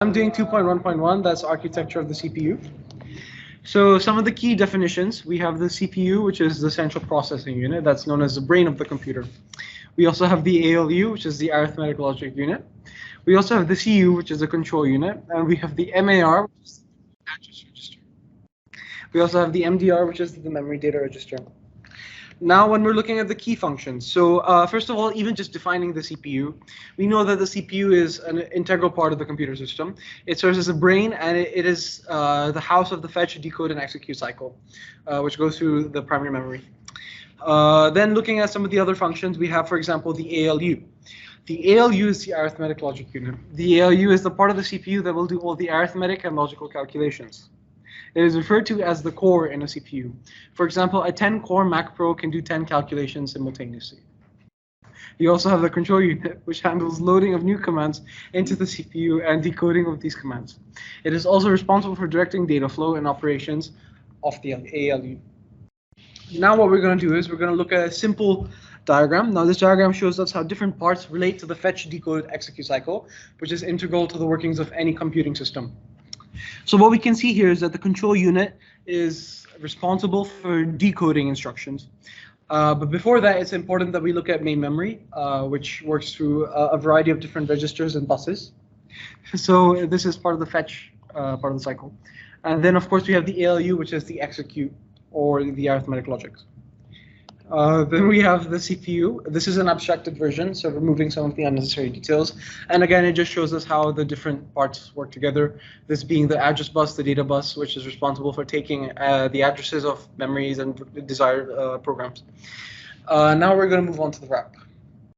I'm doing 2.1.1, that's architecture of the CPU. So some of the key definitions, we have the CPU, which is the central processing unit, that's known as the brain of the computer. We also have the ALU, which is the arithmetic logic unit. We also have the CU, which is the control unit, and we have the MAR, which is the address register. We also have the MDR, which is the memory data register. Now, when we're looking at the key functions, so first of all, even just defining the CPU, we know that the CPU is an integral part of the computer system. It serves as a brain, and it is the house of the fetch, decode, and execute cycle, which goes through the primary memory. Then looking at some of the other functions, we have, for example, the ALU. The ALU is the arithmetic logic unit. The ALU is the part of the CPU that will do all the arithmetic and logical calculations. It is referred to as the core in a CPU. For example, a 10-core Mac Pro can do 10 calculations simultaneously. You also have the control unit, which handles loading of new commands into the CPU and decoding of these commands. It is also responsible for directing data flow and operations of the ALU. Now what we're going to do is we're going to look at a simple diagram. Now this diagram shows us how different parts relate to the fetch, decode, execute cycle, which is integral to the workings of any computing system. So what we can see here is that the control unit is responsible for decoding instructions. But before that, it's important that we look at main memory, which works through a variety of different registers and buses. So this is part of the fetch part of the cycle. And then, of course, we have the ALU, which is the execute or the arithmetic logic. Then we have the CPU. This is an abstracted version, so removing some of the unnecessary details. And again, it just shows us how the different parts work together. This being the address bus, the data bus, which is responsible for taking the addresses of memories and desired programs. Now we're going to move on to the wrap.